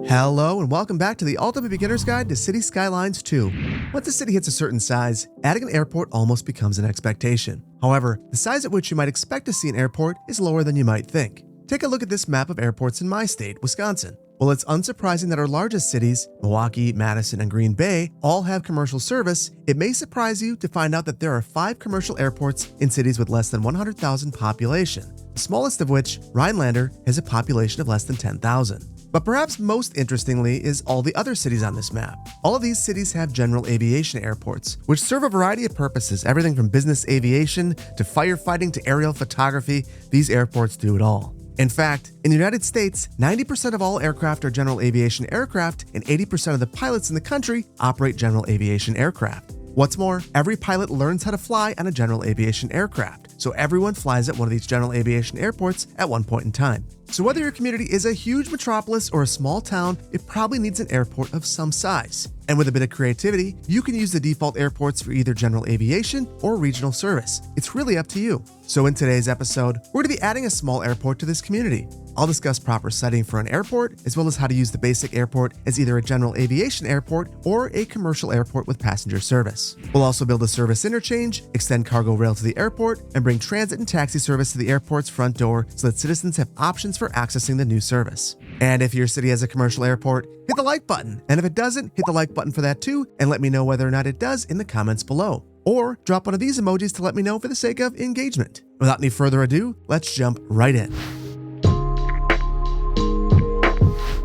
Hello and welcome back to the Ultimate Beginner's Guide to Cities Skylines 2. Once a city hits a certain size, adding an airport almost becomes an expectation. However, the size at which you might expect to see an airport is lower than you might think. Take a look at this map of airports in my state, Wisconsin. While it's unsurprising that our largest cities, Milwaukee, Madison, and Green Bay, all have commercial service, it may surprise you to find out that there are 5 commercial airports in cities with less than 100,000 population, the smallest of which, Rhinelander, has a population of less than 10,000. But perhaps most interestingly is all the other cities on this map. All of these cities have general aviation airports, which serve a variety of purposes, everything from business aviation to firefighting to aerial photography. These airports do it all. In fact, in the United States, 90% of all aircraft are general aviation aircraft, and 80% of the pilots in the country operate general aviation aircraft. What's more, every pilot learns how to fly on a general aviation aircraft, so everyone flies at one of these general aviation airports at one point in time. So whether your community is a huge metropolis or a small town, it probably needs an airport of some size. And with a bit of creativity, you can use the default airports for either general aviation or regional service. It's really up to you. So in today's episode, we're going to be adding a small airport to this community. I'll discuss proper setting for an airport, as well as how to use the basic airport as either a general aviation airport or a commercial airport with passenger service. We'll also build a service interchange, extend cargo rail to the airport, and bring transit and taxi service to the airport's front door so that citizens have options for accessing the new service. And if your city has a commercial airport, hit the like button. And if it doesn't, hit the like button for that too, and let me know whether or not it does in the comments below. Or drop one of these emojis to let me know for the sake of engagement. Without any further ado, let's jump right in.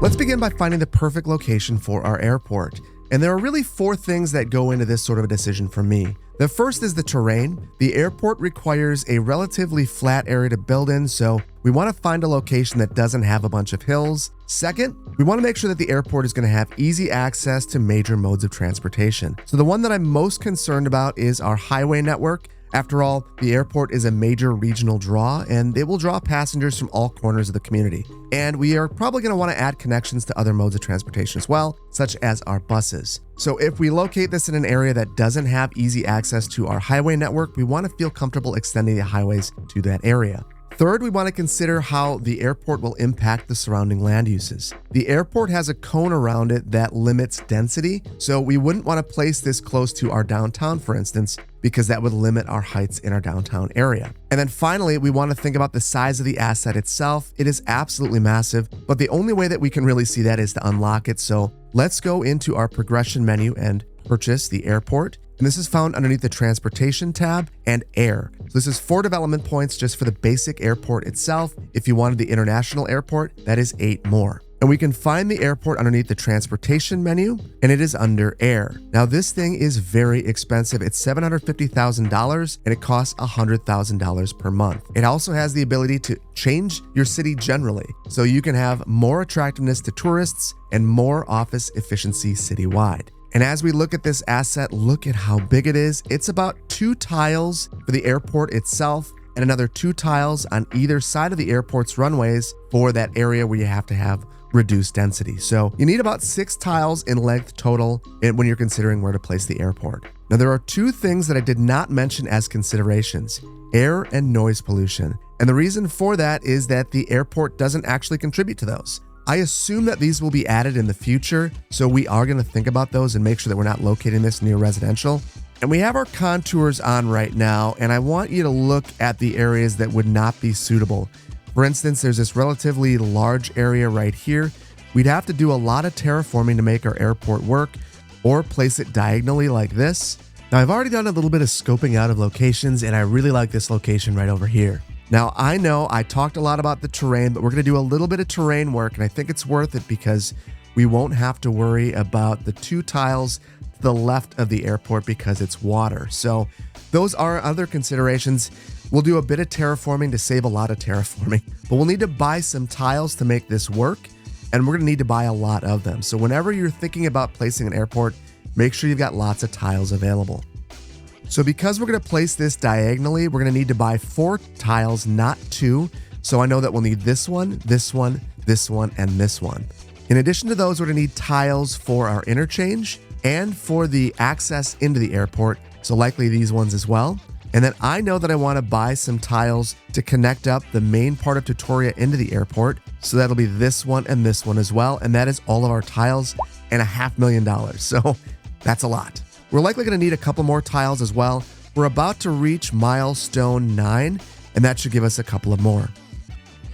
Let's begin by finding the perfect location for our airport. And there are really 4 things that go into this sort of a decision for me. The first is the terrain. The airport requires a relatively flat area to build in, so we want to find a location that doesn't have a bunch of hills. Second, we want to make sure that the airport is going to have easy access to major modes of transportation. So the one that I'm most concerned about is our highway network. After all, the airport is a major regional draw, and it will draw passengers from all corners of the community. And we are probably going to want to add connections to other modes of transportation as well, such as our buses. So if we locate this in an area that doesn't have easy access to our highway network, we want to feel comfortable extending the highways to that area. Third, we want to consider how the airport will impact the surrounding land uses. The airport has a cone around it that limits density, so we wouldn't want to place this close to our downtown, for instance, because that would limit our heights in our downtown area. And then finally, we want to think about the size of the asset itself. It is absolutely massive, but the only way that we can really see that is to unlock it. So let's go into our progression menu and purchase the airport. And this is found underneath the Transportation tab and Air. So this is 4 development points just for the basic airport itself. If you wanted the international airport, that is 8 more. And we can find the airport underneath the Transportation menu, and it is under Air. Now this thing is very expensive. It's $750,000 and it costs $100,000 per month. It also has the ability to change your city generally, so you can have more attractiveness to tourists and more office efficiency citywide. And as we look at this asset, look at how big it is. It's about 2 tiles for the airport itself and another 2 tiles on either side of the airport's runways for that area where you have to have reduced density. So you need about 6 tiles in length total when you're considering where to place the airport. Now there are 2 things that I did not mention as considerations: air and noise pollution. And the reason for that is that the airport doesn't actually contribute to those. I assume that these will be added in the future, so we are going to think about those and make sure that we're not locating this near residential. And we have our contours on right now, and I want you to look at the areas that would not be suitable. For instance, there's this relatively large area right here. We'd have to do a lot of terraforming to make our airport work, or place it diagonally like this. Now, I've already done a little bit of scoping out of locations, and I really like this location right over here. Now, I know I talked a lot about the terrain, but we're going to do a little bit of terrain work, and I think it's worth it because we won't have to worry about the 2 tiles to the left of the airport because it's water. So those are other considerations. We'll do a bit of terraforming to save a lot of terraforming, but we'll need to buy some tiles to make this work, and we're going to need to buy a lot of them. So whenever you're thinking about placing an airport, make sure you've got lots of tiles available. So because we're going to place this diagonally, we're going to need to buy 4 tiles, not 2. So I know that we'll need this one, this one, this one, and this one. In addition to those, we're going to need tiles for our interchange and for the access into the airport. So likely these ones as well. And then I know that I want to buy some tiles to connect up the main part of Twotoria into the airport. So that'll be this one and this one as well. And that is all of our tiles and $500,000. So that's a lot. We're likely going to need a couple more tiles as well. We're about to reach milestone 9, and that should give us a couple of more.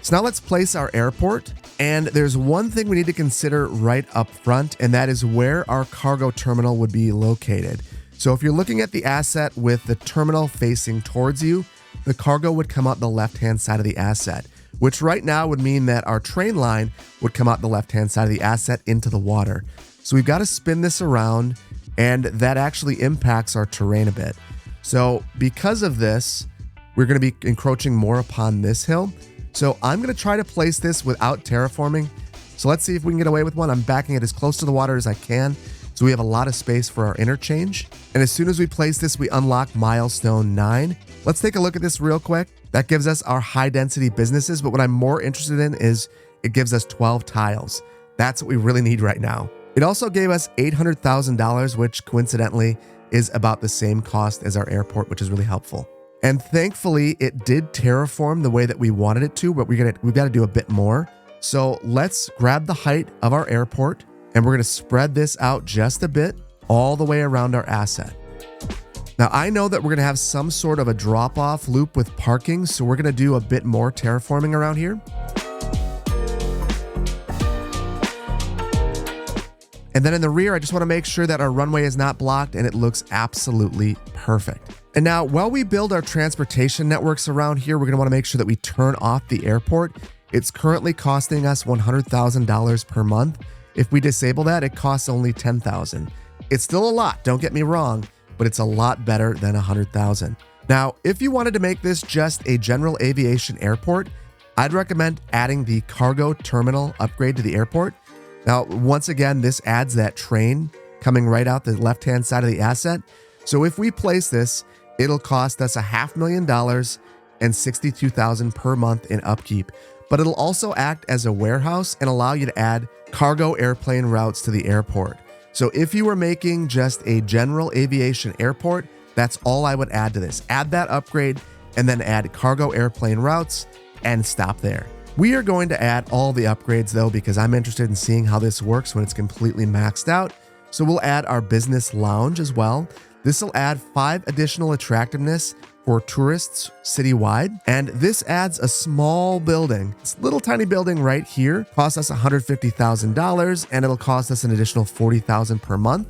So now let's place our airport. And there's one thing we need to consider right up front, and that is where our cargo terminal would be located. So if you're looking at the asset with the terminal facing towards you, the cargo would come out the left-hand side of the asset, which right now would mean that our train line would come out the left-hand side of the asset into the water. So we've got to spin this around, and that actually impacts our terrain a bit. So because of this, we're going to be encroaching more upon this hill. So I'm going to try to place this without terraforming. So let's see if we can get away with one. I'm backing it as close to the water as I can, so we have a lot of space for our interchange. And as soon as we place this, we unlock milestone 9. Let's take a look at this real quick. That gives us our high density businesses, but what I'm more interested in is it gives us 12 tiles. That's what we really need right now. It also gave us $800,000, which coincidentally is about the same cost as our airport, which is really helpful. And thankfully, it did terraform the way that we wanted it to, but we've got to do a bit more. So let's grab the height of our airport, and we're going to spread this out just a bit all the way around our asset. Now, I know that we're going to have some sort of a drop-off loop with parking, so we're going to do a bit more terraforming around here. And then in the rear, I just want to make sure that our runway is not blocked, and it looks absolutely perfect. And now, while we build our transportation networks around here, we're going to want to make sure that we turn off the airport. It's currently costing us $100,000 per month. If we disable that, it costs only $10,000. It's still a lot, don't get me wrong, but it's a lot better than $100,000. Now, if you wanted to make this just a general aviation airport, I'd recommend adding the cargo terminal upgrade to the airport. Now, once again, this adds that train coming right out the left-hand side of the asset. So if we place this, it'll cost us $500,000 and $62,000 per month in upkeep, but it'll also act as a warehouse and allow you to add cargo airplane routes to the airport. So if you were making just a general aviation airport, that's all I would add to this. Add that upgrade and then add cargo airplane routes and stop there. We are going to add all the upgrades though, because I'm interested in seeing how this works when it's completely maxed out. So we'll add our business lounge as well. This will add 5 additional attractiveness for tourists citywide. And this adds a small building. This little tiny building right here costs us $150,000, and it'll cost us an additional $40,000 per month.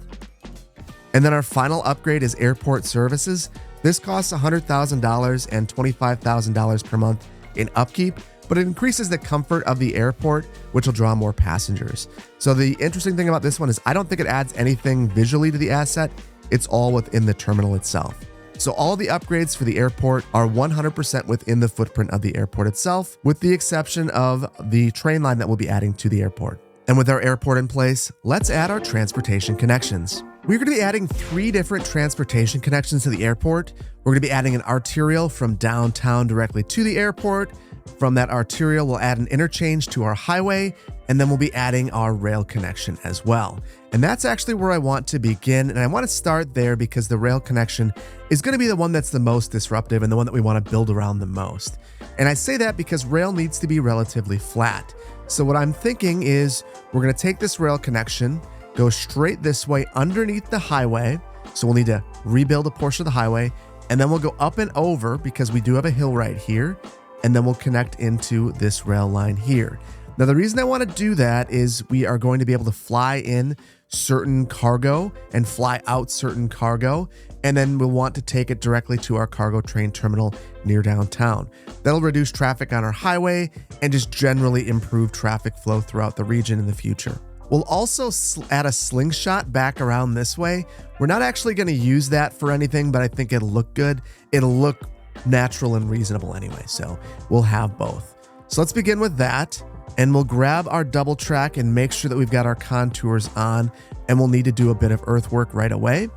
And then our final upgrade is airport services. This costs $100,000 and $25,000 per month in upkeep, but it increases the comfort of the airport, which will draw more passengers. So the interesting thing about this one is I don't think it adds anything visually to the asset. It's all within the terminal itself. So all the upgrades for the airport are 100% within the footprint of the airport itself, with the exception of the train line that we'll be adding to the airport. And with our airport in place, let's add our transportation connections. We're going to be adding 3 different transportation connections to the airport. We're going to be adding an arterial from downtown directly to the airport. From that arterial, we'll add an interchange to our highway, and then we'll be adding our rail connection as well. And that's actually where I want to begin. And I want to start there because the rail connection is going to be the one that's the most disruptive and the one that we want to build around the most. And I say that because rail needs to be relatively flat. So what I'm thinking is we're going to take this rail connection, go straight this way underneath the highway. So we'll need to rebuild a portion of the highway, and then we'll go up and over because we do have a hill right here. And then we'll connect into this rail line here. Now, the reason I want to do that is we are going to be able to fly in certain cargo and fly out certain cargo, and then we'll want to take it directly to our cargo train terminal near downtown. That'll reduce traffic on our highway and just generally improve traffic flow throughout the region in the future. We'll also add a slingshot back around this way. We're not actually going to use that for anything, but I think it'll look good. It'll look natural and reasonable anyway, so we'll have both. So let's begin with that, and we'll grab our double track and make sure that we've got our contours on, and we'll need to do a bit of earthwork right away.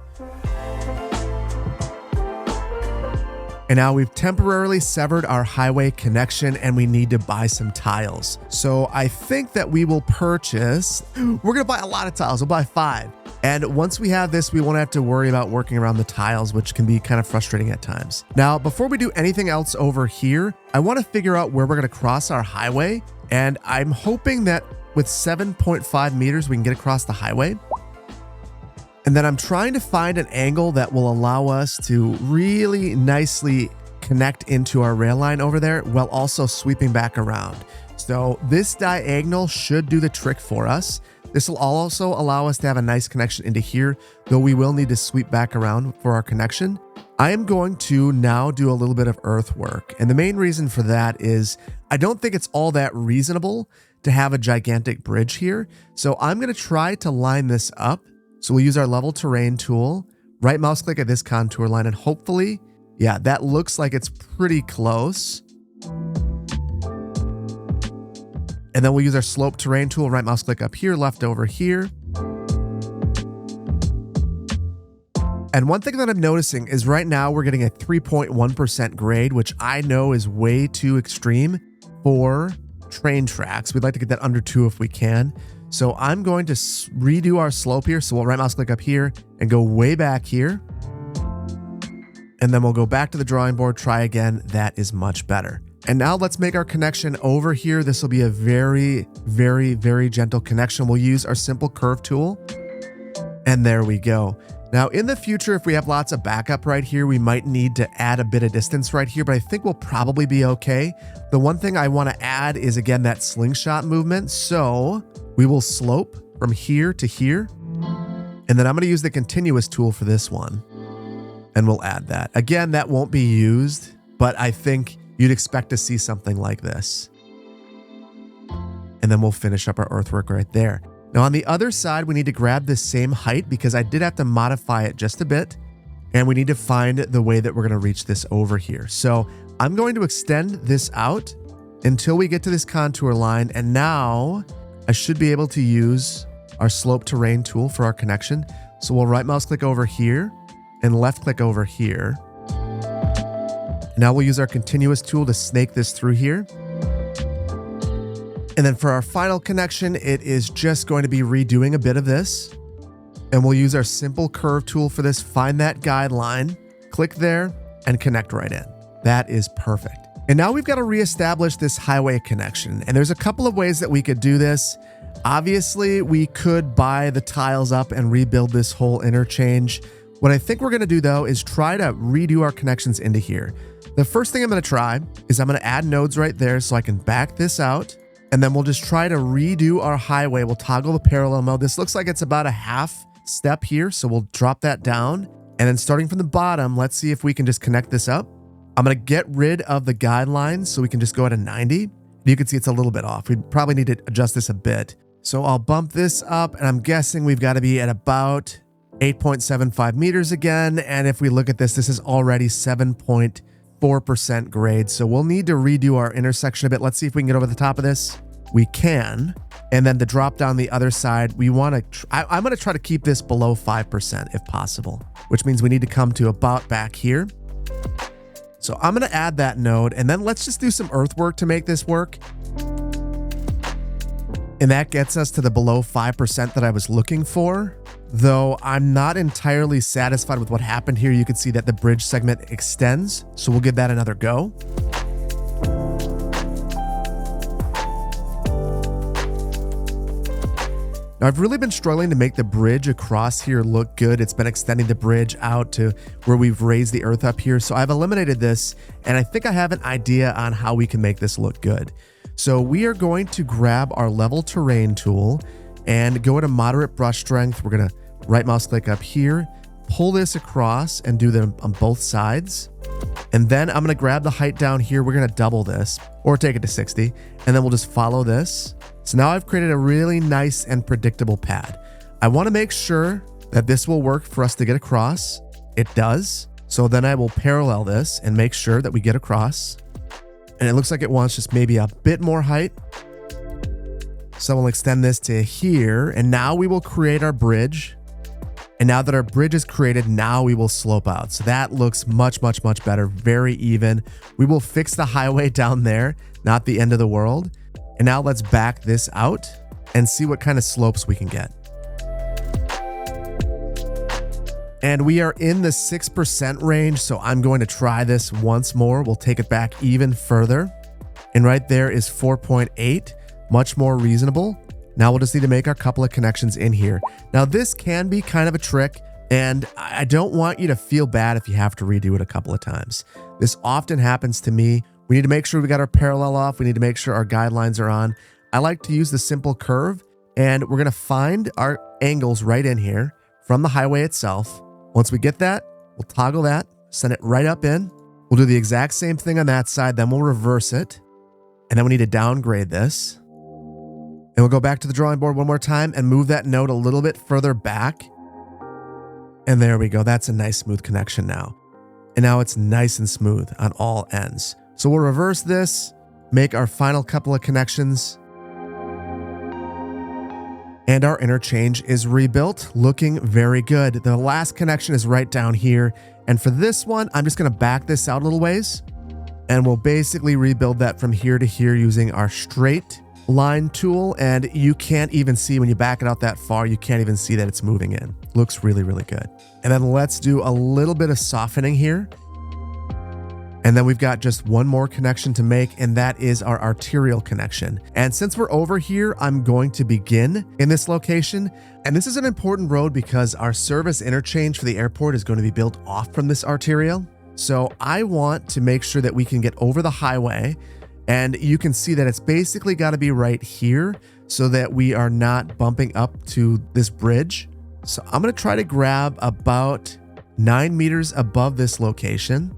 And now we've temporarily severed our highway connection, and we need to buy some tiles. So I think that we will purchase, we're gonna buy a lot of tiles, we'll buy 5. And once we have this, we won't have to worry about working around the tiles, which can be kind of frustrating at times. Now, before we do anything else over here, I want to figure out where we're going to cross our highway. And I'm hoping that with 7.5 meters, we can get across the highway. And then I'm trying to find an angle that will allow us to really nicely connect into our rail line over there while also sweeping back around. So this diagonal should do the trick for us. This will also allow us to have a nice connection into here, though we will need to sweep back around for our connection. I am going to now do a little bit of earthwork. And the main reason for that is I don't think it's all that reasonable to have a gigantic bridge here. So I'm going to try to line this up. So we'll use our level terrain tool, right mouse click at this contour line, and hopefully, yeah, that looks like it's pretty close. And then we'll use our slope terrain tool, right mouse click up here, left over here. And one thing that I'm noticing is right now we're getting a 3.1% grade, which I know is way too extreme for train tracks. We'd like to get that under 2 if we can. So I'm going to redo our slope here. So we'll right mouse click up here and go way back here. And then we'll go back to the drawing board, try again. That is much better. And now let's make our connection over here. This will be a very, very, very gentle connection. We'll use our simple curve tool. And there we go. Now in the future, if we have lots of backup right here, we might need to add a bit of distance right here, but I think we'll probably be okay. The one thing I want to add is again, that slingshot movement. So we will slope from here to here. And then I'm going to use the continuous tool for this one. And we'll add that. Again, that won't be used, but I think you'd expect to see something like this. And then we'll finish up our earthwork right there. Now on the other side, we need to grab this same height because I did have to modify it just a bit. And we need to find the way that we're going to reach this over here. So I'm going to extend this out until we get to this contour line. And now I should be able to use our slope terrain tool for our connection. So we'll right mouse click over here and left click over here. Now we'll use our continuous tool to snake this through here. And then for our final connection, it is just going to be redoing a bit of this. And we'll use our simple curve tool for this. Find that guideline, click there, and connect right in. That is perfect. And now we've got to reestablish this highway connection. And there's a couple of ways that we could do this. Obviously, we could buy the tiles up and rebuild this whole interchange. What I think we're going to do though is try to redo our connections into here. The first thing I'm going to try is I'm going to add nodes right there so I can back this out. And then we'll just try to redo our highway. We'll toggle the parallel mode. This looks like it's about a half step here. So we'll drop that down. And then starting from the bottom, let's see if we can just connect this up. I'm going to get rid of the guidelines so we can just go at a 90. You can see it's a little bit off. We probably need to adjust this a bit. So I'll bump this up and I'm guessing we've got to be at about 8.75 meters again. And if we look at this, this is already 7.4% grade. So we'll need to redo our intersection a bit. Let's see if we can get over the top of this. We can. And then the drop down the other side, we want to, I'm going to try to keep this below 5% if possible, which means we need to come to about back here. So I'm going to add that node and then let's just do some earthwork to make this work. And that gets us to the below 5% that I was looking for. Though I'm not entirely satisfied with what happened here. You can see that the bridge segment extends. So we'll give that another go. Now I've really been struggling to make the bridge across here look good. It's been extending the bridge out to where we've raised the earth up here. So I've eliminated this and I think I have an idea on how we can make this look good. So we are going to grab our level terrain tool and go at a moderate brush strength. We're going to right mouse click up here, pull this across and do them on both sides. And then I'm going to grab the height down here. We're going to double this or take it to 60. And then we'll just follow this. So now I've created a really nice and predictable pad. I want to make sure that this will work for us to get across. It does. So then I will parallel this and make sure that we get across. And it looks like it wants just maybe a bit more height. So we'll extend this to here. And now we will create our bridge. And now that our bridge is created, now we will slope out. So that looks much, much, much better. Very even. We will fix the highway down there, not the end of the world. And now let's back this out and see what kind of slopes we can get. And we are in the 6% range. So I'm going to try this once more. We'll take it back even further. And right there is 4.8. much more reasonable. Now we'll just need to make our couple of connections in here. Now this can be kind of a trick, and I don't want you to feel bad if you have to redo it a couple of times. This often happens to me. We need to make sure we got our parallel off. We need to make sure our guidelines are on. I like to use the simple curve, and we're going to find our angles right in here from the highway itself. Once we get that, we'll toggle that, send it right up in. We'll do the exact same thing on that side, then we'll reverse it. And then we need to downgrade this. And we'll go back to the drawing board one more time and move that node a little bit further back. And there we go. That's a nice smooth connection now. And now it's nice and smooth on all ends. So we'll reverse this, make our final couple of connections. And our interchange is rebuilt, looking very good. The last connection is right down here. And for this one, I'm just going to back this out a little ways. And we'll basically rebuild that from here to here using our straight line tool. And you can't even see when you back it out that far, you can't even see that it's moving in. Looks really, really good. And then let's do a little bit of softening here. And then we've got just one more connection to make, and that is our arterial connection. And since we're over here, I'm going to begin in this location. And this is an important road because our service interchange for the airport is going to be built off from this arterial. So I want to make sure that we can get over the highway, and you can see that it's basically got to be right here so that we are not bumping up to this bridge. So I'm going to try to grab about 9 meters above this location.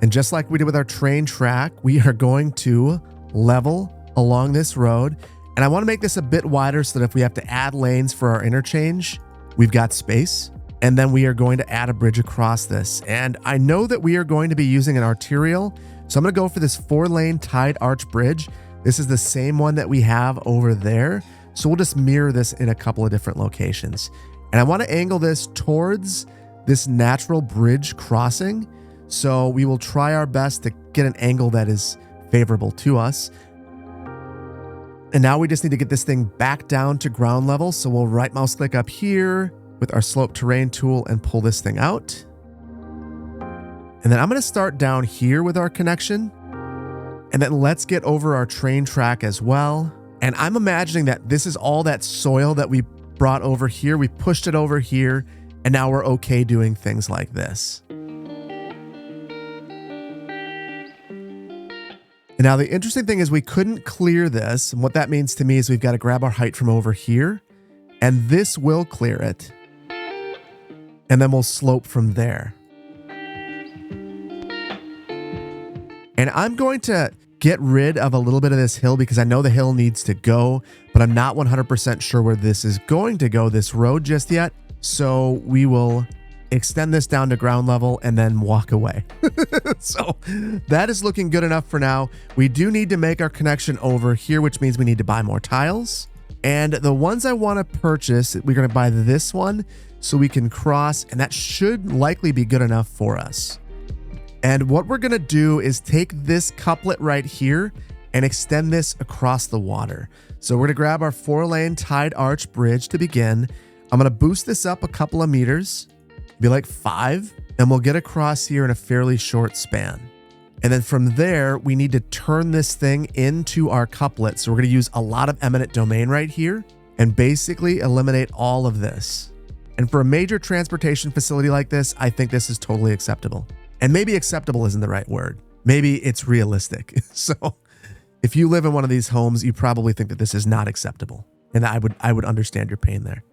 And just like we did with our train track, we are going to level along this road. And I want to make this a bit wider so that if we have to add lanes for our interchange, we've got space. And then we are going to add a bridge across this. And I know that we are going to be using an arterial. So I'm going to go for this 4-lane tied arch bridge. This is the same one that we have over there. So we'll just mirror this in a couple of different locations. And I want to angle this towards this natural bridge crossing. So we will try our best to get an angle that is favorable to us. And now we just need to get this thing back down to ground level. So we'll right mouse click up here with our slope terrain tool and pull this thing out. And then I'm going to start down here with our connection. And then let's get over our train track as well. And I'm imagining that this is all that soil that we brought over here. We pushed it over here, and now we're okay doing things like this. And now the interesting thing is we couldn't clear this. And what that means to me is we've got to grab our height from over here, and this will clear it. And then we'll slope from there. And I'm going to get rid of a little bit of this hill because I know the hill needs to go, but I'm not 100% sure where this is going to go, this road, just yet. So we will extend this down to ground level and then walk away. So that is looking good enough for now. We do need to make our connection over here, which means we need to buy more tiles. And the ones I want to purchase, we're going to buy this one so we can cross, and that should likely be good enough for us. And what we're going to do is take this couplet right here and extend this across the water. So we're going to grab our 4-lane tied arch bridge to begin. I'm going to boost this up a couple of meters, be like 5, and we'll get across here in a fairly short span. And then from there, we need to turn this thing into our couplet. So we're going to use a lot of eminent domain right here and basically eliminate all of this. And for a major transportation facility like this, I think this is totally acceptable. And maybe acceptable isn't the right word. Maybe it's realistic. So if you live in one of these homes, you probably think that this is not acceptable. And I would understand your pain there.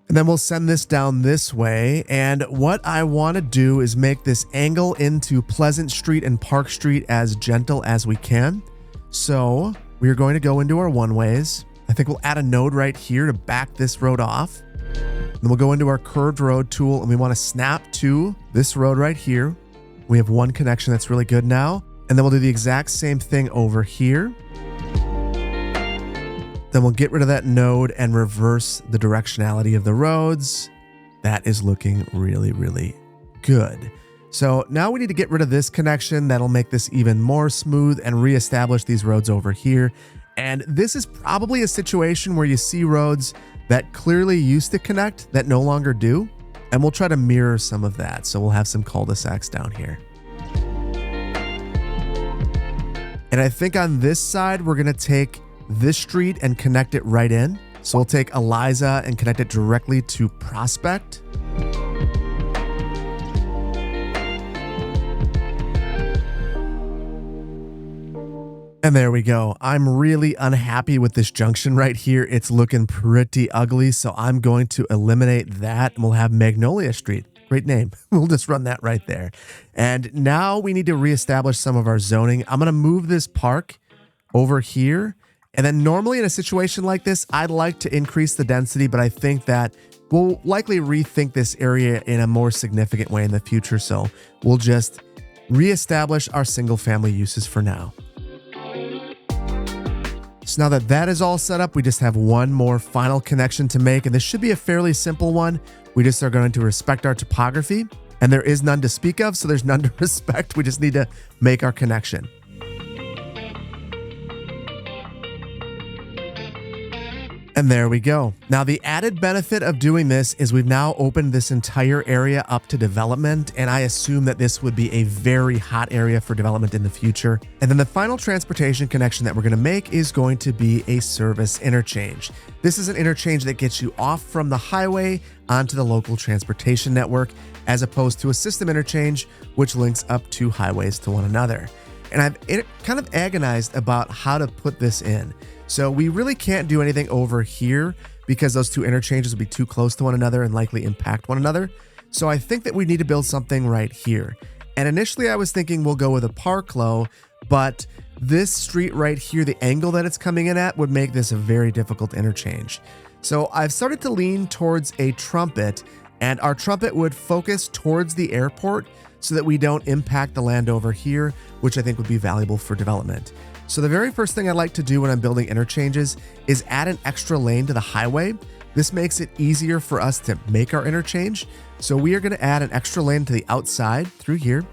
And then we'll send this down this way. And what I want to do is make this angle into Pleasant Street and Park Street as gentle as we can. So we are going to go into our one-ways. I think we'll add a node right here to back this road off. Then we'll go into our curved road tool, and we want to snap to this road right here. We have one connection that's really good now. And then we'll do the exact same thing over here. Then we'll get rid of that node and reverse the directionality of the roads. That is looking really, really good. So now we need to get rid of this connection. That'll make this even more smooth and reestablish these roads over here. And this is probably a situation where you see roads that clearly used to connect that no longer do. And we'll try to mirror some of that. So we'll have some cul-de-sacs down here. And I think on this side, we're going to take this street and connect it right in. So we'll take Eliza and connect it directly to Prospect. And there we go. I'm really unhappy with this junction right here. It's looking pretty ugly, so I'm going to eliminate that, and we'll have Magnolia Street. Great name. We'll just run that right there. And now we need to reestablish some of our zoning. I'm going to move this park over here. And then normally in a situation like this, I'd like to increase the density, but I think that we'll likely rethink this area in a more significant way in the future. So we'll just reestablish our single family uses for now. So now that that is all set up, we just have one more final connection to make, and this should be a fairly simple one. We just are going to respect our topography, and there is none to speak of, so there's none to respect. We just need to make our connection. And there we go. Now, the added benefit of doing this is we've now opened this entire area up to development, and I assume that this would be a very hot area for development in the future. And then the final transportation connection that we're going to make is going to be a service interchange. This is an interchange that gets you off from the highway onto the local transportation network, as opposed to a system interchange, which links up two highways to one another. And I've kind of agonized about how to put this in. So we really can't do anything over here because those two interchanges will be too close to one another and likely impact one another. So I think that we need to build something right here. And initially I was thinking we'll go with a parklow, but this street right here, the angle that it's coming in at would make this a very difficult interchange. So I've started to lean towards a trumpet, and our trumpet would focus towards the airport so that we don't impact the land over here, which I think would be valuable for development. So the very first thing I like to do when I'm building interchanges is add an extra lane to the highway. This makes it easier for us to make our interchange. So we are going to add an extra lane to the outside through here.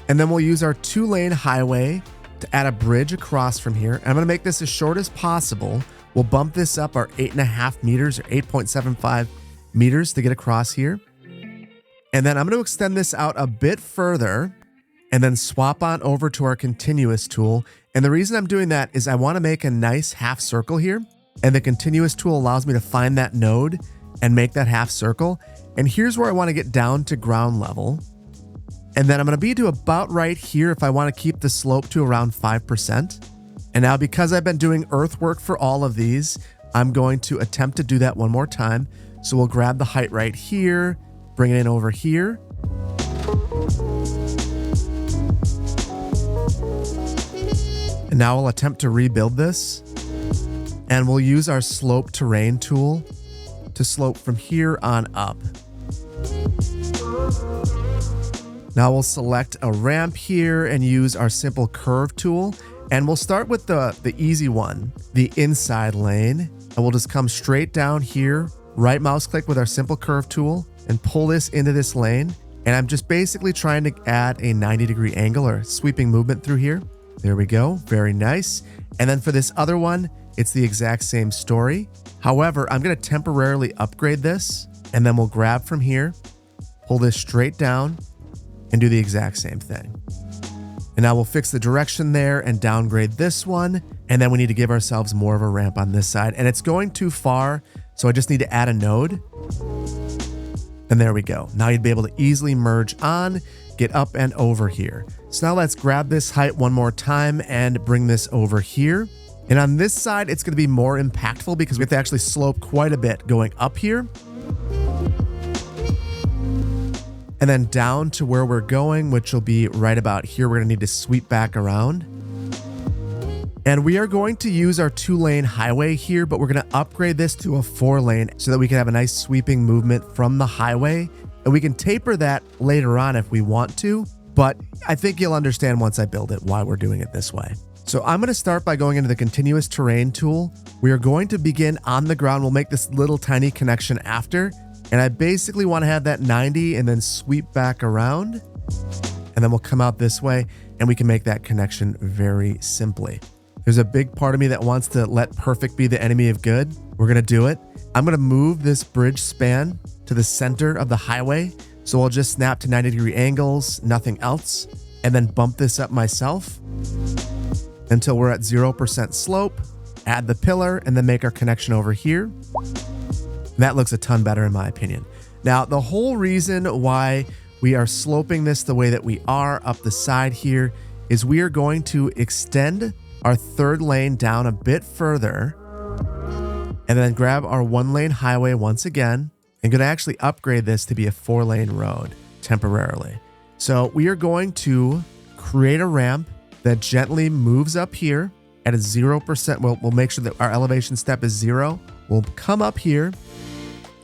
And then we'll use our 2-lane highway to add a bridge across from here. And I'm going to make this as short as possible. We'll bump this up our 8.5 meters or 8.75 meters to get across here. And then I'm going to extend this out a bit further and then swap on over to our continuous tool. And the reason I'm doing that is I want to make a nice half circle here. And the continuous tool allows me to find that node and make that half circle. And here's where I want to get down to ground level. And then I'm going to be to about right here if I want to keep the slope to around 5%. And now because I've been doing earthwork for all of these, I'm going to attempt to do that one more time. So we'll grab the height right here, bring it in over here. And now we'll attempt to rebuild this. And we'll use our slope terrain tool to slope from here on up. Now we'll select a ramp here and use our simple curve tool. And we'll start with the easy one, the inside lane. And we'll just come straight down here, right mouse click with our simple curve tool and pull this into this lane. And I'm just basically trying to add a 90-degree angle or sweeping movement through here. There we go. Very nice. And then for this other one, it's the exact same story. However, I'm going to temporarily upgrade this, and then we'll grab from here, pull this straight down, and do the exact same thing. And now we'll fix the direction there and downgrade this one. And then we need to give ourselves more of a ramp on this side. And it's going too far, so I just need to add a node. And there we go. Now you'd be able to easily merge on, get up and over here. So now let's grab this height one more time and bring this over here. And on this side, it's going to be more impactful because we have to actually slope quite a bit going up here. And then down to where we're going, which will be right about here. We're going to need to sweep back around. And we are going to use our 2-lane highway here, but we're going to upgrade this to a 4-lane so that we can have a nice sweeping movement from the highway. And we can taper that later on if we want to, but I think you'll understand once I build it why we're doing it this way. So I'm going to start by going into the continuous terrain tool. We are going to begin on the ground. We'll make this little tiny connection after. And I basically want to have that 90 and then sweep back around. And then we'll come out this way and we can make that connection very simply. There's a big part of me that wants to let perfect be the enemy of good. We're going to do it. I'm going to move this bridge span to the center of the highway. So I'll just snap to 90-degree angles, nothing else, and then bump this up myself. until we're at 0% slope, add the pillar, and then make our connection over here. That looks a ton better in my opinion. Now, the whole reason why we are sloping this the way that we are up the side here is we are going to extend our third lane down a bit further and then grab our 1-lane highway once again and going to actually upgrade this to be a 4-lane road temporarily. So we are going to create a ramp that gently moves up here at a 0%. We'll make sure that our elevation step is 0. We'll come up here.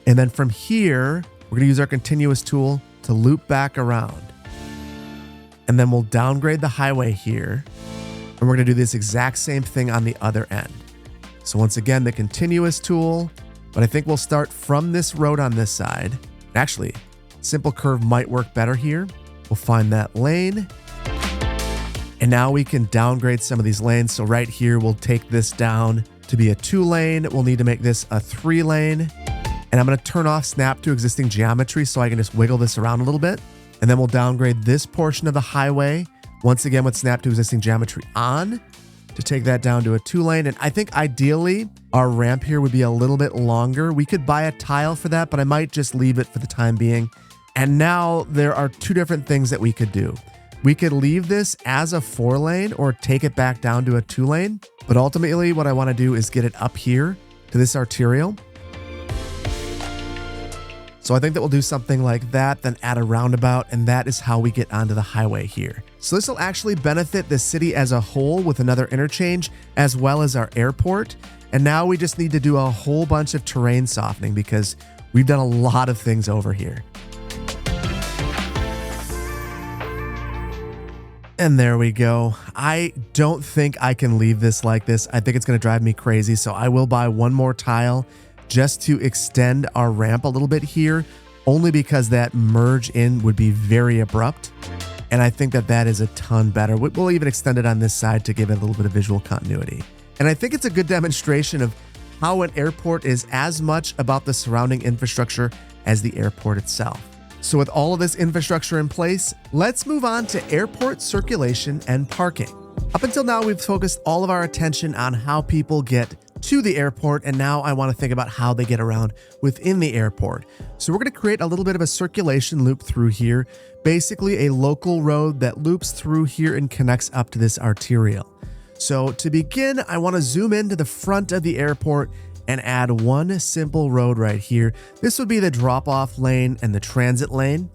And then from here, we're going to use our continuous tool to loop back around. And then we'll downgrade the highway here. And we're going to do this exact same thing on the other end. So once again, the continuous tool, but I think we'll start from this road on this side. Actually, simple curve might work better here. We'll find that lane. And now we can downgrade some of these lanes. So right here, we'll take this down to be a 2-lane. We'll need to make this a 3-lane. And I'm going to turn off snap to existing geometry so I can just wiggle this around a little bit. And then we'll downgrade this portion of the highway, once again with snap to existing geometry on, to take that down to a 2-lane. And I think ideally our ramp here would be a little bit longer. We could buy a tile for that, but I might just leave it for the time being. And now there are 2 different things that we could do. We could leave this as a 4-lane or take it back down to a 2-lane. But ultimately what I want to do is get it up here to this arterial. So I think that we'll do something like that, then add a roundabout, and that is how we get onto the highway here. So this will actually benefit the city as a whole with another interchange, as well as our airport. And now we just need to do a whole bunch of terrain softening because we've done a lot of things over here. And there we go. I don't think I can leave this like this. I think it's going to drive me crazy. So I will buy one more tile just to extend our ramp a little bit here, only because that merge in would be very abrupt. And I think that that is a ton better. We'll even extend it on this side to give it a little bit of visual continuity. And I think it's a good demonstration of how an airport is as much about the surrounding infrastructure as the airport itself. So with all of this infrastructure in place, let's move on to airport circulation and parking. Up until now, we've focused all of our attention on how people get to the airport, and now I want to think about how they get around within the airport. So we're going to create a little bit of a circulation loop through here, basically a local road that loops through here and connects up to this arterial. So to begin, I want to zoom into the front of the airport and add one simple road right here. This would be the drop-off lane and the transit lane.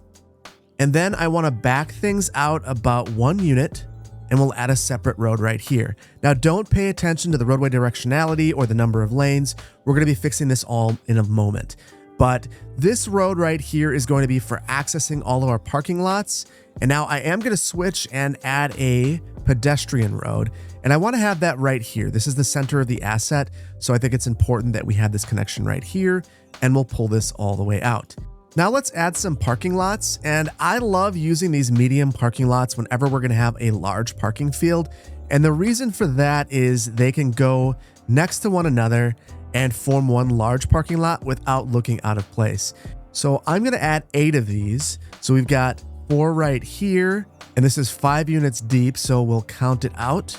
And then I want to back things out about 1 unit, and we'll add a separate road right here. Now, don't pay attention to the roadway directionality or the number of lanes. We're going to be fixing this all in a moment. But this road right here is going to be for accessing all of our parking lots. And now I am going to switch and add a pedestrian road. And I want to have that right here. This is the center of the asset. So I think it's important that we have this connection right here, and we'll pull this all the way out. Now let's add some parking lots, and I love using these medium parking lots whenever we're going to have a large parking field. And the reason for that is they can go next to one another and form one large parking lot without looking out of place. So I'm going to add 8 of these. So we've got 4 right here, and this is 5 units deep, so we'll count it out.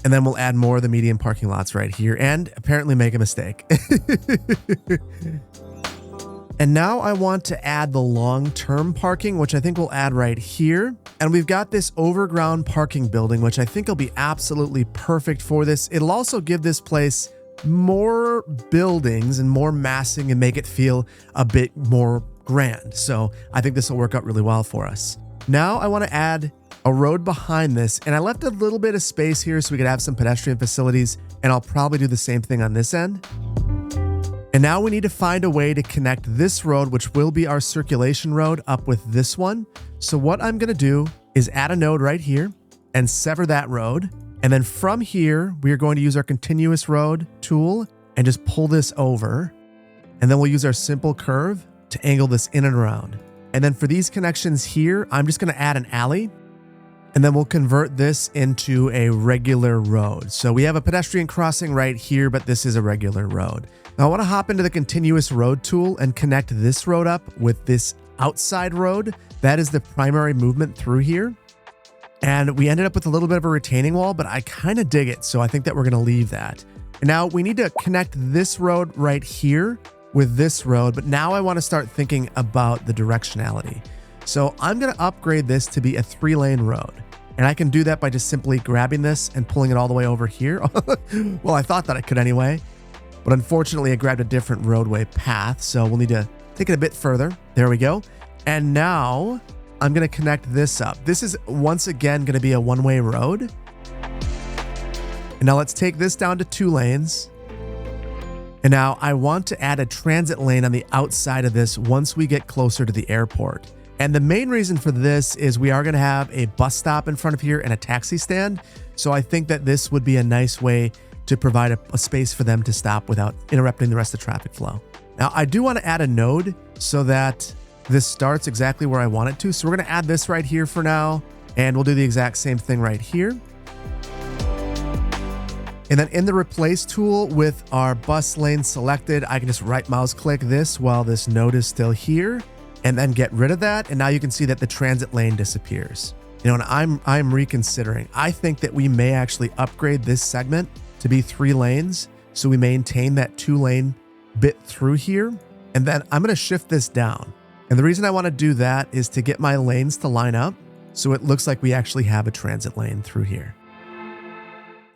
And then we'll add more of the medium parking lots right here and apparently make a mistake. And now I want to add the long-term parking, which I think we'll add right here. And we've got this overground parking building, which I think will be absolutely perfect for this. It'll also give this place more buildings and more massing and make it feel a bit more grand. So I think this will work out really well for us. Now I want to add a road behind this, and I left a little bit of space here so we could have some pedestrian facilities, and I'll probably do the same thing on this end. And now we need to find a way to connect this road, which will be our circulation road, up with this one. So what I'm going to do is add a node right here and sever that road. And then from here, we are going to use our continuous road tool and just pull this over. And then we'll use our simple curve to angle this in and around. And then for these connections here, I'm just going to add an alley. And then we'll convert this into a regular road. So we have a pedestrian crossing right here, but this is a regular road. Now I want to hop into the continuous road tool and connect this road up with this outside road. That is the primary movement through here. And we ended up with a little bit of a retaining wall, but I kind of dig it. So I think that we're going to leave that. And now we need to connect this road right here with this road. But now I want to start thinking about the directionality. So I'm going to upgrade this to be a 3-lane road. And I can do that by just simply grabbing this and pulling it all the way over here. Well, I thought that I could anyway. But unfortunately, I grabbed a different roadway path. So we'll need to take it a bit further. There we go. And now I'm going to connect this up. This is once again going to be a one-way road. And now let's take this down to 2 lanes. And now I want to add a transit lane on the outside of this once we get closer to the airport. And the main reason for this is we are going to have a bus stop in front of here and a taxi stand. So I think that this would be a nice way to provide a space for them to stop without interrupting the rest of the traffic flow. Now I do want to add a node so that this starts exactly where I want it to. So we're going to add this right here for now, and we'll do the exact same thing right here. And then in the replace tool with our bus lane selected, I can just right mouse click this while this node is still here and then get rid of that. And now you can see that the transit lane disappears. You know, and I'm reconsidering. I think that we may actually upgrade this segment to be 3 lanes. So we maintain that 2-lane bit through here. And then I'm going to shift this down. And the reason I want to do that is to get my lanes to line up so it looks like we actually have a transit lane through here.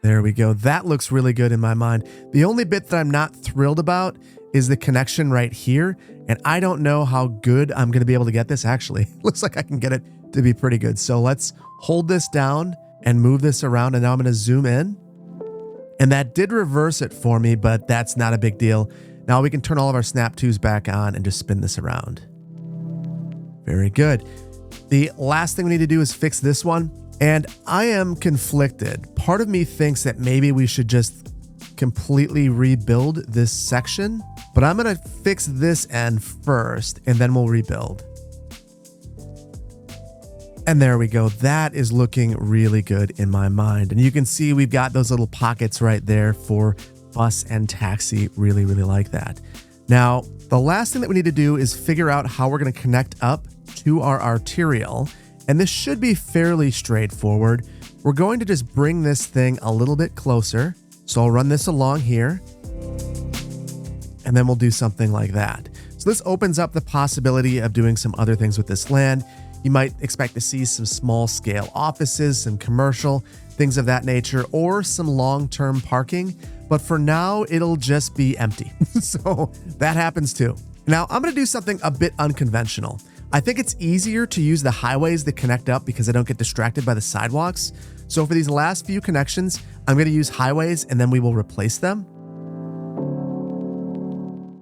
There we go. That looks really good in my mind. The only bit that I'm not thrilled about is the connection right here. And I don't know how good I'm going to be able to get this. Actually, looks like I can get it to be pretty good. So let's hold this down and move this around. And now I'm going to zoom in. And that did reverse it for me, but that's not a big deal. Now we can turn all of our snap 2s back on and just spin this around. Very good. The last thing we need to do is fix this one. And I am conflicted. Part of me thinks that maybe we should just completely rebuild this section, but I'm going to fix this end first and then we'll rebuild. And there we go. That is looking really good in my mind. And you can see we've got those little pockets right there for bus and taxi. Really, really like that. Now, the last thing that we need to do is figure out how we're going to connect up to our arterial. And this should be fairly straightforward. We're going to just bring this thing a little bit closer. So I'll run this along here. And then we'll do something like that. So this opens up the possibility of doing some other things with this land. You might expect to see some small scale offices, some commercial, things of that nature, or some long-term parking. But for now, it'll just be empty. So that happens too. Now I'm going to do something a bit unconventional. I think it's easier to use the highways that connect up because I don't get distracted by the sidewalks. So for these last few connections, I'm going to use highways and then we will replace them.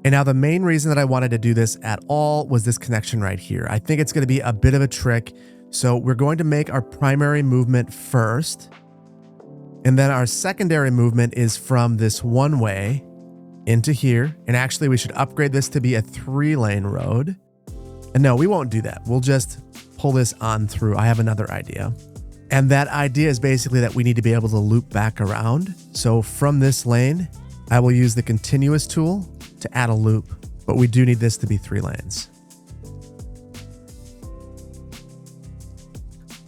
And now the main reason that I wanted to do this at all was this connection right here. I think it's going to be a bit of a trick. So we're going to make our primary movement first. And then our secondary movement is from this one way into here. And actually we should upgrade this to be a 3-lane road. And no, we won't do that. We'll just pull this on through. I have another idea. And that idea is basically that we need to be able to loop back around. So from this lane, I will use the continuous tool to add a loop, but we do need this to be 3 lanes.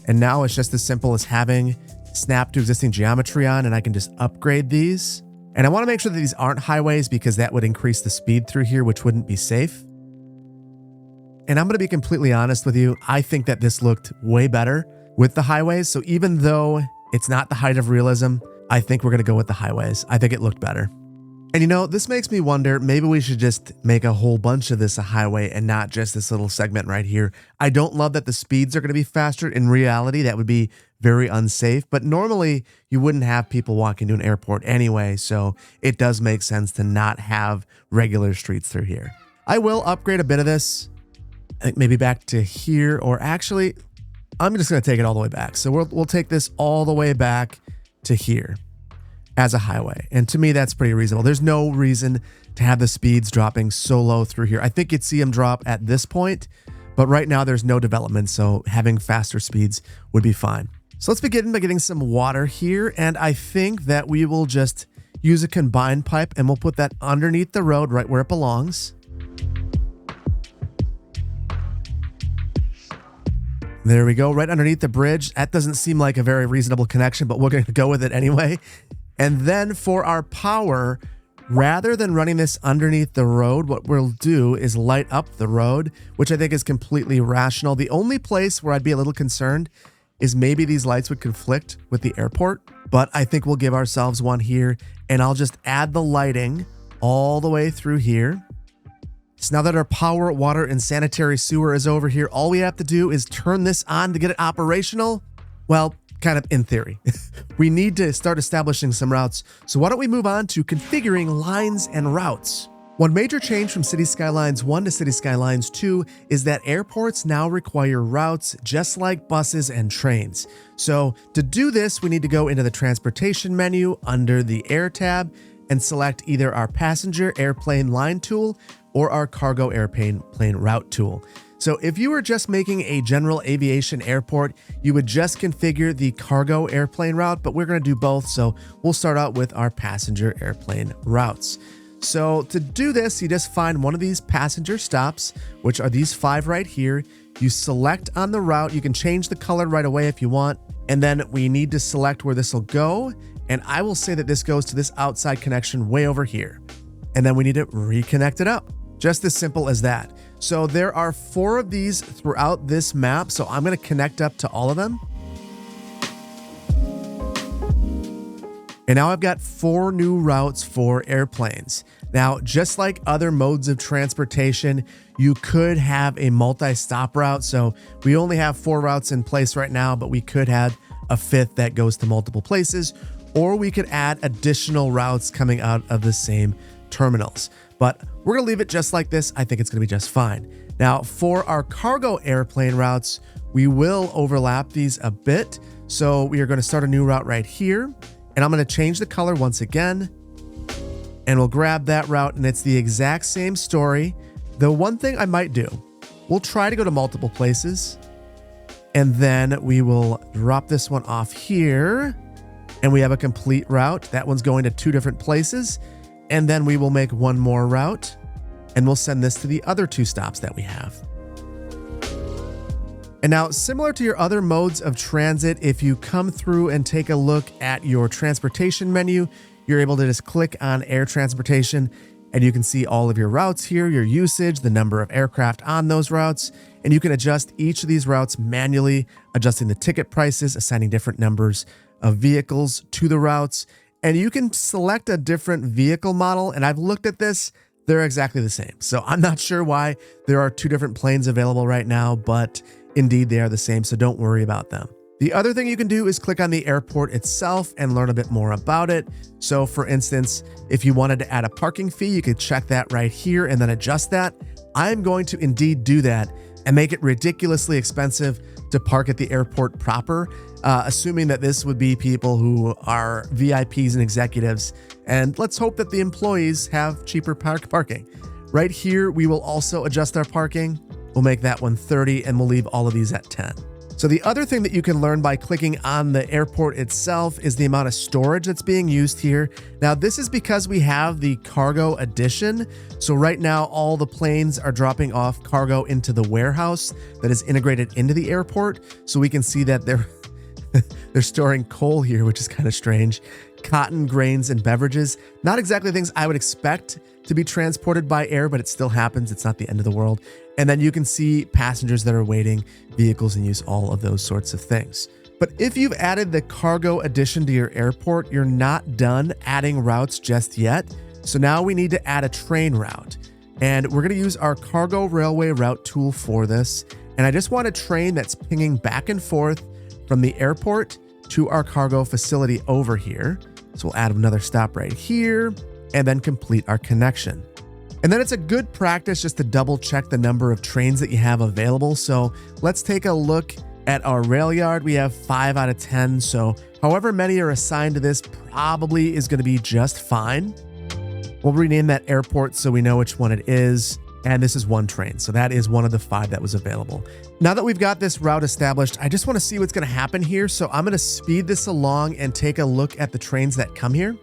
And now it's just as simple as having snap to existing geometry on, and I can just upgrade these. And I want to make sure that these aren't highways because that would increase the speed through here, which wouldn't be safe. And I'm going to be completely honest with you. I think that this looked way better with the highways. So even though it's not the height of realism, I think we're going to go with the highways. I think it looked better. And you know, this makes me wonder, maybe we should just make a whole bunch of this a highway and not just this little segment right here. I don't love that the speeds are going to be faster. In reality, that would be very unsafe. But normally you wouldn't have people walking to an airport anyway. So it does make sense to not have regular streets through here. I will upgrade a bit of this. I think maybe back to here, or actually, I'm just going to take it all the way back. So we'll take this all the way back to here as a highway. And to me, that's pretty reasonable. There's no reason to have the speeds dropping so low through here. I think you'd see them drop at this point, but right now there's no development. So having faster speeds would be fine. So let's begin by getting some water here. And I think that we will just use a combined pipe and we'll put that underneath the road right where it belongs. There we go, right underneath the bridge. That doesn't seem like a very reasonable connection, but we're going to go with it anyway. And then for our power, rather than running this underneath the road, what we'll do is light up the road, which I think is completely rational. The only place where I'd be a little concerned is maybe these lights would conflict with the airport, but I think we'll give ourselves one here, and I'll just add the lighting all the way through here. So now that our power, water, and sanitary sewer is over here, all we have to do is turn this on to get it operational. Well, kind of in theory. We need to start establishing some routes. So why don't we move on to configuring lines and routes? One major change from Cities Skylines 1 to Cities Skylines 2 is that airports now require routes just like buses and trains. So to do this, we need to go into the transportation menu under the Air tab and select either our passenger airplane line tool or our cargo airplane route tool. So if you were just making a general aviation airport, you would just configure the cargo airplane route, but we're going to do both. So we'll start out with our passenger airplane routes. So to do this, you just find one of these passenger stops, which are these 5 right here. You select on the route. You can change the color right away if you want. And then we need to select where this will go. And I will say that this goes to this outside connection way over here. And then we need to reconnect it up. Just as simple as that. So there are 4 of these throughout this map. So I'm going to connect up to all of them. And now I've got 4 new routes for airplanes. Now, just like other modes of transportation, you could have a multi-stop route. So we only have 4 routes in place right now, but we could have a 5th that goes to multiple places, or we could add additional routes coming out of the same terminals. But we're gonna leave it just like this. I think it's gonna be just fine. Now, for our cargo airplane routes, we will overlap these a bit. So we are gonna start a new route right here. And I'm going to change the color once again, and we'll grab that route, and it's the exact same story. The one thing I might do, we'll try to go to multiple places, and then we will drop this one off here, and we have a complete route. That one's going to 2 different places, and then we will make one more route, and we'll send this to the other 2 stops that we have. And now, similar to your other modes of transit, if you come through and take a look at your transportation menu, you're able to just click on air transportation, and you can see all of your routes here, your usage, the number of aircraft on those routes, and you can adjust each of these routes manually, adjusting the ticket prices, assigning different numbers of vehicles to the routes, and you can select a different vehicle model. And I've looked at this, they're exactly the same. So I'm not sure why there are 2 different planes available right now, but indeed, they are the same, so don't worry about them. The other thing you can do is click on the airport itself and learn a bit more about it. So for instance, if you wanted to add a parking fee, you could check that right here and then adjust that. I'm going to indeed do that and make it ridiculously expensive to park at the airport proper, assuming that this would be people who are VIPs and executives. And let's hope that the employees have cheaper parking. Right here, we will also adjust our parking. We'll make that one 30, and we'll leave all of these at 10. So the other thing that you can learn by clicking on the airport itself is the amount of storage that's being used here. Now, this is because we have the cargo edition. So right now, all the planes are dropping off cargo into the warehouse that is integrated into the airport. So we can see that they're storing coal here, which is kind of strange. Cotton, grains, and beverages. Not exactly things I would expect to be transported by air, but it still happens. It's not the end of the world. And then you can see passengers that are waiting, vehicles in use, all of those sorts of things. But if you've added the cargo addition to your airport, you're not done adding routes just yet. So now we need to add a train route. And we're going to use our cargo railway route tool for this. And I just want a train that's pinging back and forth from the airport to our cargo facility over here. So we'll add another stop right here and then complete our connection. And then it's a good practice just to double check the number of trains that you have available. So let's take a look at our rail yard. We have 5 out of 10. So however many are assigned to this probably is going to be just fine. We'll rename that airport so we know which one it is. And this is 1 train. So that is one of the 5 that was available. Now that we've got this route established, I just want to see what's going to happen here. So I'm going to speed this along and take a look at the trains that come here.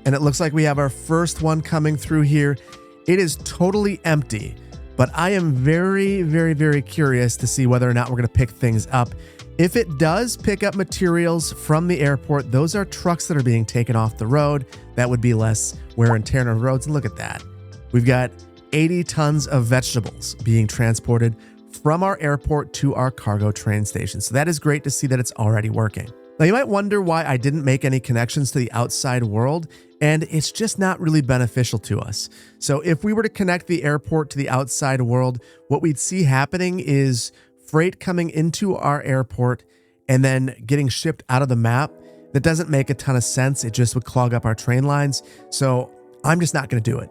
And it looks like we have our first one coming through here. It is totally empty. but I am very, very, very curious to see whether or not we're going to pick things up. If it does pick up materials from the airport, those are trucks that are being taken off the road. That would be less wear and tear on our roads. And look at that. We've got 80 tons of vegetables being transported from our airport to our cargo train station. So that is great to see that it's already working. Now, you might wonder why I didn't make any connections to the outside world, and it's just not really beneficial to us. So if we were to connect the airport to the outside world, what we'd see happening is freight coming into our airport and then getting shipped out of the map. That doesn't make a ton of sense. It just would clog up our train lines. So I'm just not going to do it.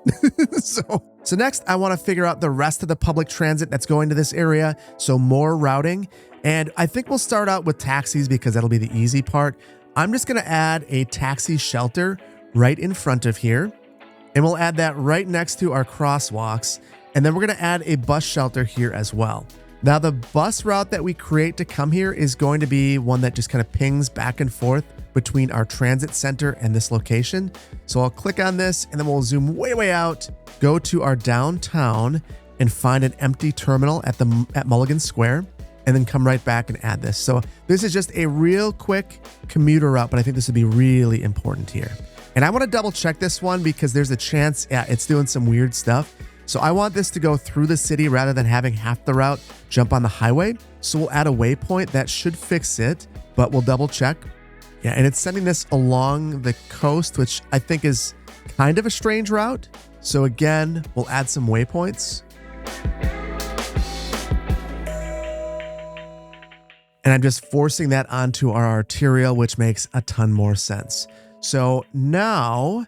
So next, I want to figure out the rest of the public transit that's going to this area. So more routing. And I think we'll start out with taxis because that'll be the easy part. I'm just going to add a taxi shelter right in front of here. And we'll add that right next to our crosswalks. And then we're going to add a bus shelter here as well. Now, the bus route that we create to come here is going to be one that just kind of pings back and forth between our transit center and this location. So I'll click on this and then we'll zoom way, way out, go to our downtown and find an empty terminal at Mulligan Square, and then come right back and add this. So this is just a real quick commuter route, but I think this would be really important here. And I want to double check this one because there's a chance, it's doing some weird stuff. So I want this to go through the city rather than having half the route jump on the highway. So we'll add a waypoint that should fix it, but we'll double check. Yeah, and it's sending this along the coast, which I think is kind of a strange route. So again, we'll add some waypoints. And I'm just forcing that onto our arterial, which makes a ton more sense. So now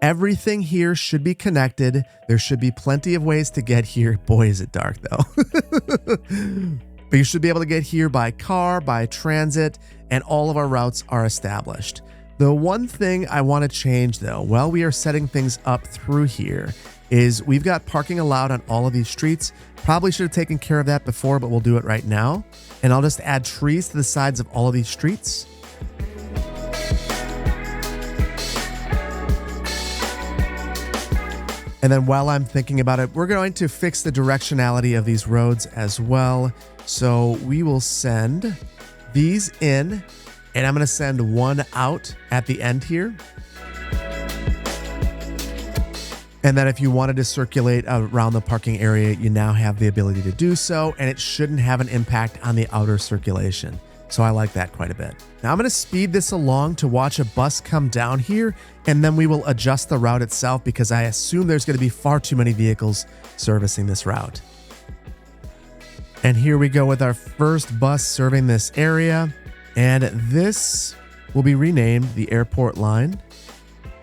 everything here should be connected. There should be plenty of ways to get here. Boy, is it dark though. But you should be able to get here by car, by transit, and all of our routes are established. The one thing I want to change though, while we are setting things up through here, is we've got parking allowed on all of these streets. Probably should have taken care of that before, but we'll do it right now. And I'll just add trees to the sides of all of these streets. And then while I'm thinking about it, we're going to fix the directionality of these roads as well. So we will send these in, and I'm going to send one out at the end here. And then if you wanted to circulate around the parking area, you now have the ability to do so, and it shouldn't have an impact on the outer circulation. So I like that quite a bit. Now I'm going to speed this along to watch a bus come down here, and then we will adjust the route itself because I assume there's going to be far too many vehicles servicing this route. And here we go with our first bus serving this area. And this will be renamed the airport line.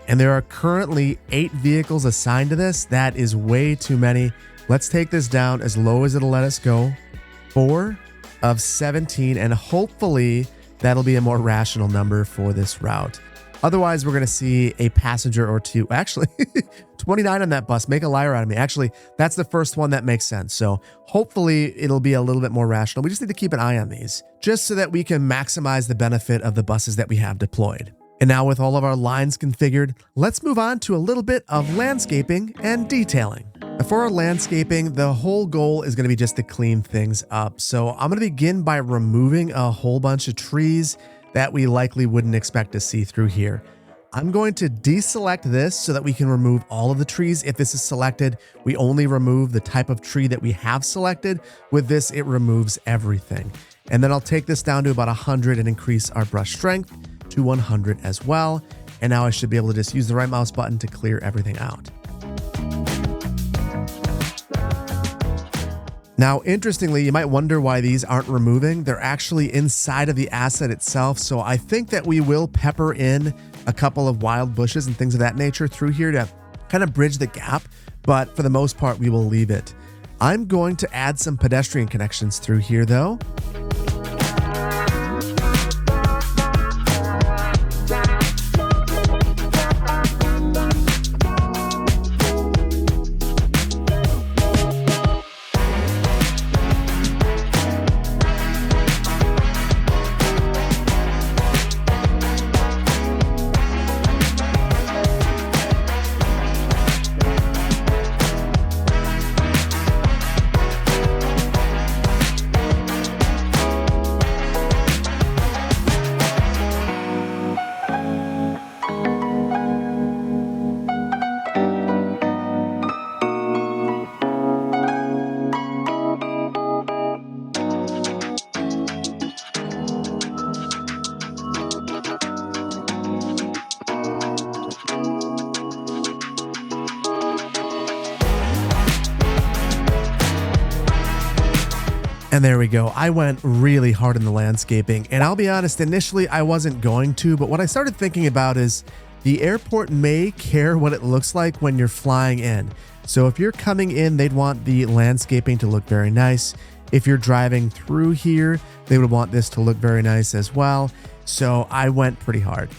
And there are currently 8 vehicles assigned to this. That is way too many. Let's take this down as low as it'll let us go. 4 of 17, and hopefully that'll be a more rational number for this route. Otherwise, we're going to see a passenger or two. Actually, 29 on that bus. Make a liar out of me. Actually, that's the first one that makes sense. So hopefully it'll be a little bit more rational. We just need to keep an eye on these just so that we can maximize the benefit of the buses that we have deployed. And now with all of our lines configured, let's move on to a little bit of landscaping and detailing. For our landscaping, the whole goal is going to be just to clean things up. So I'm going to begin by removing a whole bunch of trees that we likely wouldn't expect to see through here. I'm going to deselect this so that we can remove all of the trees. If this is selected, we only remove the type of tree that we have selected. With this, it removes everything. And then I'll take this down to about 100 and increase our brush strength to 100 as well. And now I should be able to just use the right mouse button to clear everything out. Now, interestingly, you might wonder why these aren't removing. They're actually inside of the asset itself. So I think that we will pepper in a couple of wild bushes and things of that nature through here to kind of bridge the gap. But for the most part, we will leave it. I'm going to add some pedestrian connections through here though. And there we go. I went really hard in the landscaping, and I'll be honest, initially I wasn't going to, but what I started thinking about is the airport may care what it looks like when you're flying in. So if you're coming in, they'd want the landscaping to look very nice. If you're driving through here, they would want this to look very nice as well. So I went pretty hard.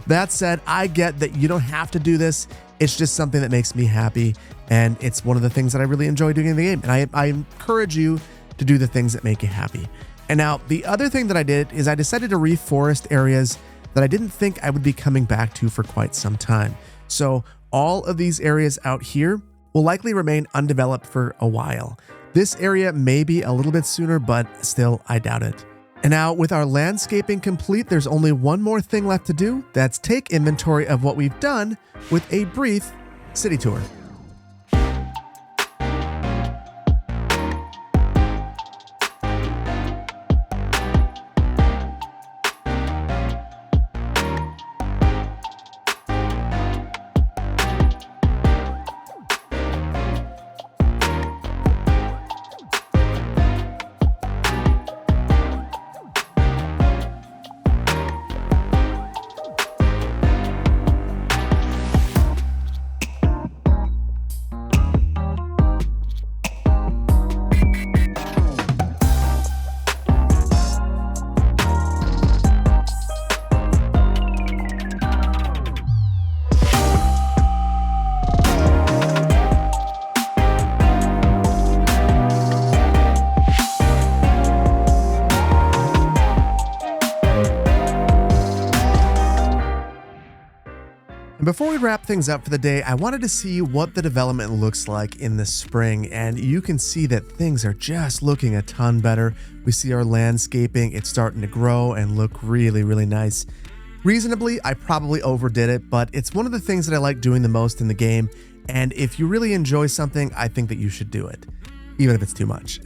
That said, I get that you don't have to do this. It's just something that makes me happy, and it's one of the things that I really enjoy doing in the game. And I encourage you to do the things that make you happy. And now the other thing that I did is I decided to reforest areas that I didn't think I would be coming back to for quite some time. So all of these areas out here will likely remain undeveloped for a while. This area may be a little bit sooner, but still, I doubt it. And now with our landscaping complete, there's only one more thing left to do. That's take inventory of what we've done with a brief city tour. And before we wrap things up for the day, I wanted to see what the development looks like in the spring, and you can see that things are just looking a ton better. We see our landscaping, it's starting to grow and look really, really nice. Reasonably, I probably overdid it, but it's one of the things that I like doing the most in the game, and if you really enjoy something, I think that you should do it, even if it's too much.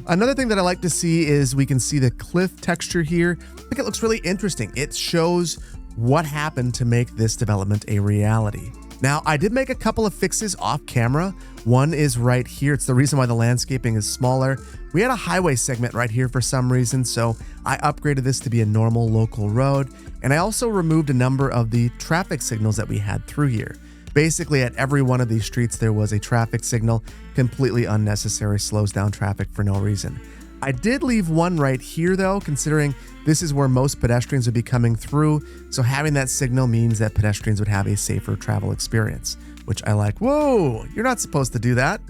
Another thing that I like to see is we can see the cliff texture here. I think it looks really interesting. It shows what happened to make this development a reality. Now, I did make a couple of fixes off camera. One is right here. It's the reason why the landscaping is smaller. We had a highway segment right here for some reason, so I upgraded this to be a normal local road. And I also removed a number of the traffic signals that we had through here. Basically, at every one of these streets, there was a traffic signal, completely unnecessary, slows down traffic for no reason. I did leave one right here though, considering this is where most pedestrians would be coming through, so having that signal means that pedestrians would have a safer travel experience, which I like. Whoa, you're not supposed to do that.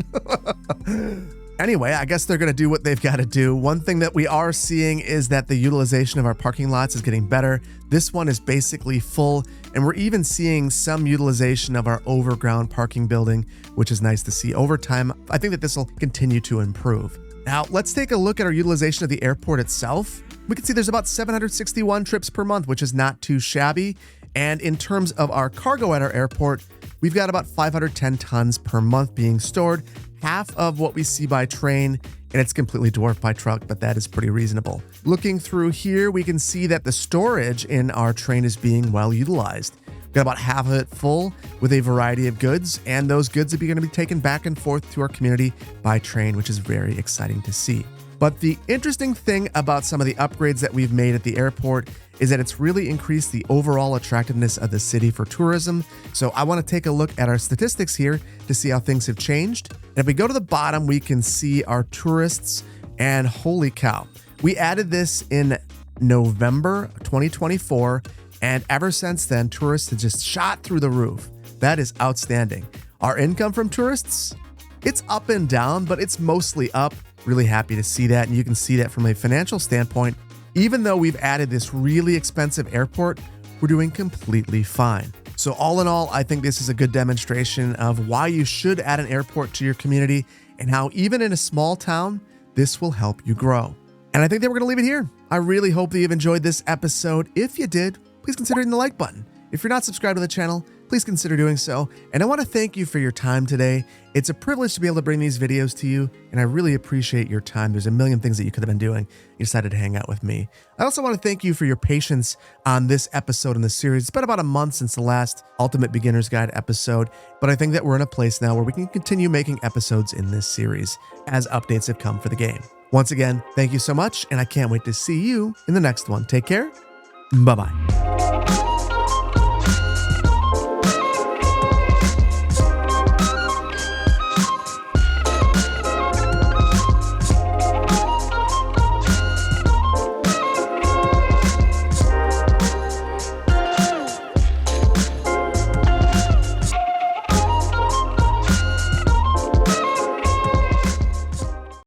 Anyway, I guess they're going to do what they've got to do. One thing that we are seeing is that the utilization of our parking lots is getting better. This one is basically full, and we're even seeing some utilization of our overground parking building, which is nice to see. Over time, I think that this will continue to improve. Now, let's take a look at our utilization of the airport itself. We can see there's about 761 trips per month, which is not too shabby. And in terms of our cargo at our airport, we've got about 510 tons per month being stored, half of what we see by train, and it's completely dwarfed by truck, but that is pretty reasonable. Looking through here, we can see that the storage in our train is being well utilized. Got about half of it full with a variety of goods, and those goods are going to be taken back and forth to our community by train, which is very exciting to see. But the interesting thing about some of the upgrades that we've made at the airport is that it's really increased the overall attractiveness of the city for tourism. So I want to take a look at our statistics here to see how things have changed. And if we go to the bottom, we can see our tourists, and holy cow, we added this in November 2024. And ever since then, tourists have just shot through the roof. That is outstanding. Our income from tourists, it's up and down, but it's mostly up. Really happy to see that. And you can see that from a financial standpoint. Even though we've added this really expensive airport, we're doing completely fine. So all in all, I think this is a good demonstration of why you should add an airport to your community and how even in a small town, this will help you grow. And I think that we're going to leave it here. I really hope that you've enjoyed this episode. If you did, please consider hitting the like button. If you're not subscribed to the channel, please consider doing so. And I want to thank you for your time today. It's a privilege to be able to bring these videos to you, and I really appreciate your time. There's a million things that you could have been doing. You decided to hang out with me. I also want to thank you for your patience on this episode in the series. It's been about a month since the last Ultimate Beginner's Guide episode, but I think that we're in a place now where we can continue making episodes in this series as updates have come for the game. Once again, thank you so much, and I can't wait to see you in the next one. Take care. Bye-bye.